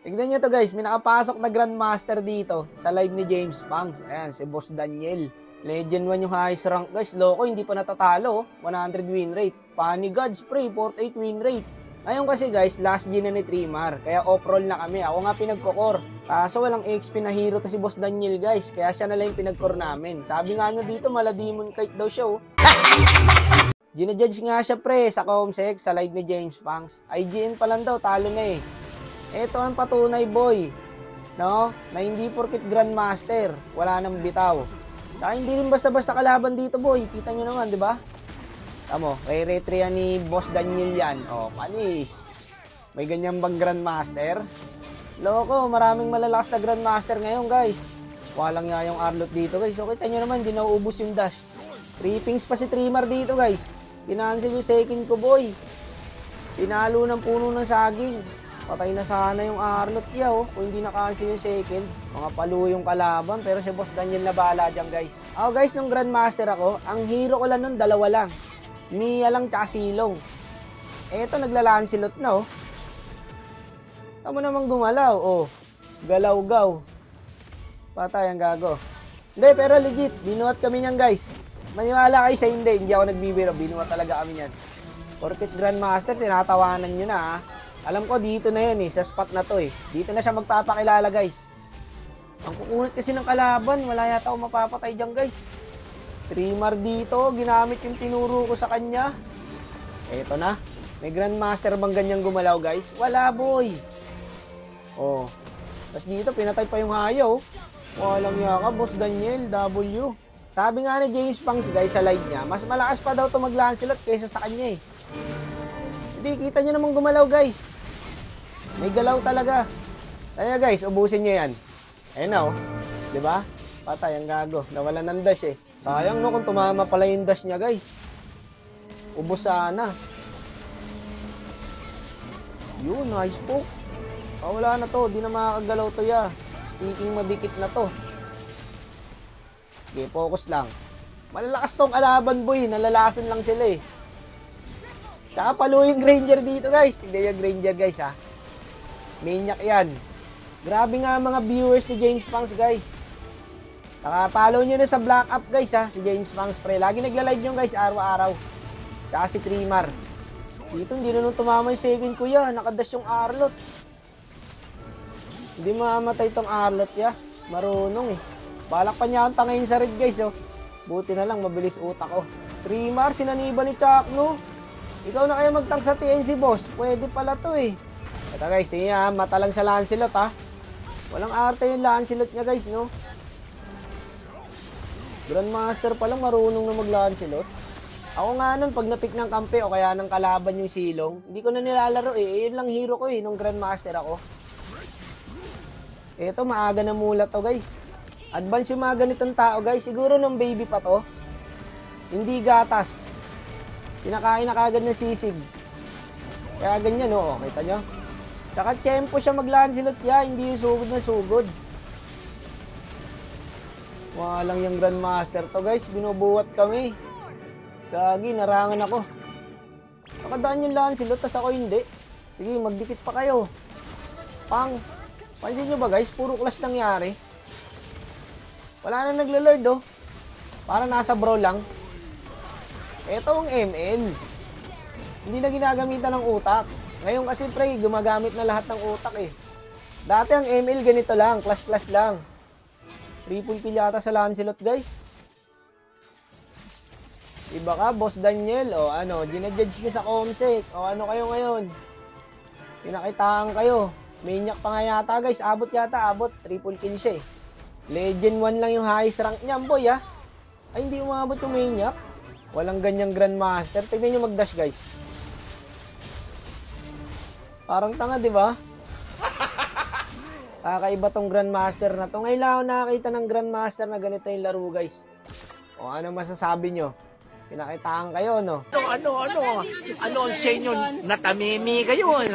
Tignan nyo to guys, may nakapasok na Grandmaster dito sa live ni James Punks. Ayan, si Boss Daniel. Legend 1 yung highest rank guys. Loko, hindi pa natatalo. 100 win rate. Funny God Spray, 48 win rate. Ngayon kasi guys, last gen na ni Trimar. Kaya off-roll na kami. Ako nga pinagkokor. Kaso walang XP na hero to si Boss Daniel guys. Kaya siya na lang yung pinagkor namin. Sabi nga nyo dito, mala demon kite daw siya oh. Ginajudge nga siya pre sa Comsec sa live ni James Punks. IGN pa lang daw, talo na eh. Ito ang patunay boy, no? Na hindi porket Grandmaster, wala nang bitaw. Saka hindi rin basta-basta kalaban dito boy, kita nyo naman, di ba? Tamo, re-retry yan ni Boss Daniel yan. Oh, panis. May ganyan bang Grandmaster? Loko, maraming malalakas na Grandmaster ngayon guys. Walang nga yung Arlot dito guys. So kita nyo naman, hindi nauubos yung dash. 3 pings pa si Trimar dito guys. Pinansel yung second ko boy. Pinalo ng puno ng saging. Patay na sana yung Arlot niya oh. Kung hindi na-cancel yung second. Mga palu yung kalaban. Pero si Boss Daniel na bahala dyan guys. Ako guys, nung Grandmaster ako, ang hero ko lang nun, dalawa lang. Mia lang tsaka Silong. Eto, naglalansilot na oh. Tama namang gumalaw oh. Galaw-gaw. Patay ang gago. Hindi, pero legit. Binuhat kami niyan guys. Maniwala kayo sa hindi ako nagbibiro. Binuhat talaga kami niyan. Porket Grandmaster, tinatawanan nyo na ah. Alam ko dito na yun eh, sa spot na to eh. Dito na siya magpapakilala guys. Ang kukunat kasi ng kalaban, wala yata ako mapapatay dyan guys. Trimar dito, ginamit yung tinuro ko sa kanya. Eto na, may Grandmaster bang ganyang gumalaw guys? Wala boy. Oh, tapos dito pinatay pa yung hayaw. Walang yaka, Boss Daniel, W. Sabi nga ni James Punks guys sa live niya, mas malakas pa daw ito mag-Lancelot kaysa sa kanya eh. Hindi, kita nyo namang gumalaw guys. May galaw talaga. Kaya guys, ubusin nyo yan. Ayun na oh. Diba? Patay ang gago. Nawala ng dash eh. Sayang no kung tumama pala yung dash niya guys. Ubus sana. Yun, nice poke. Wala na to. Di na makakagalaw to ya. Sticking madikit na to. Okay, focus lang. Malalakas tong kalaban boy. Nalalasan lang sila eh. Tsaka palo yung Granger dito guys. Tignan yung Granger guys ha. Maniac yan. Grabe nga mga viewers ni James Punks guys. Saka follow nyo na sa Black Up guys ha. Si James Punks pre. Lagi nagla-live nyo guys araw-araw. Tsaka si Trimar. Dito hindi na nung tumama yung second kuya. Nakadash yung Arlot. Hindi mamamatay tong Arlot ya. Marunong eh. Balak pa niya ang tangayin sa red guys oh. Buti na lang mabilis utak oh. Trimar sinaniba ni Chakno. Ikaw na kaya magtank sa TNC boss. Pwede pala to eh. Ito guys, tingnan mata lang sa Lancelot ha. Walang arte yung Lancelot niya guys no. Grandmaster pa lang marunong na mag-Lancelot. Ako nga nun pag napick ng kampe o kaya ng kalaban yung Silong, hindi ko na nilalaro eh. Yun lang hero ko eh nung Grandmaster ako. Ito maaga na mula to guys. Advance yung mga ganitong tao guys. Siguro nung baby pa to. Hindi gatas. Pinakain na kagad ng sisig. Kaya ganyan oh, kita nyo? Tsaka tiyempo siya mag-Lancelot ya, hindi yung sugod na sugod. Walang yung Grandmaster to guys, binubuhat kami. Gagi, narangan ako. Nakadaan yung Lancelot, tas ako hindi. Sige, magdikit pa kayo. Pang, pansin nyo ba guys, puro clash nangyari. Wala na naglalord oh. Para nasa bro lang. Ito ang ML. Hindi na ginagamitan ng utak. Ngayon kasi pre, gumagamit na lahat ng utak eh. Dati ang ML ganito lang, clash lang. Triple kill yata sa Lancelot guys. Iba ka, Boss Daniel, o ano, ginajudge nyo sa Comsec. O ano kayo ngayon? Pinakitaan kayo. Maniac pa nga yata guys, abot yata, triple kill siya eh. Legend 1 lang yung highest rank niya, boy ah. Ay, hindi umabot yung Maniac. Walang ganyang Grandmaster. Tignan nyo mag-dash guys. Parang tanga, di ba? Kakaiba tong Grandmaster na to. Ngayon lang ako nakakita ng Grandmaster na ganito yung laro, guys. O ano masasabi nyo? Pinakitaan kayo, no? Ano ang senyo? Natamimi kayo, ano?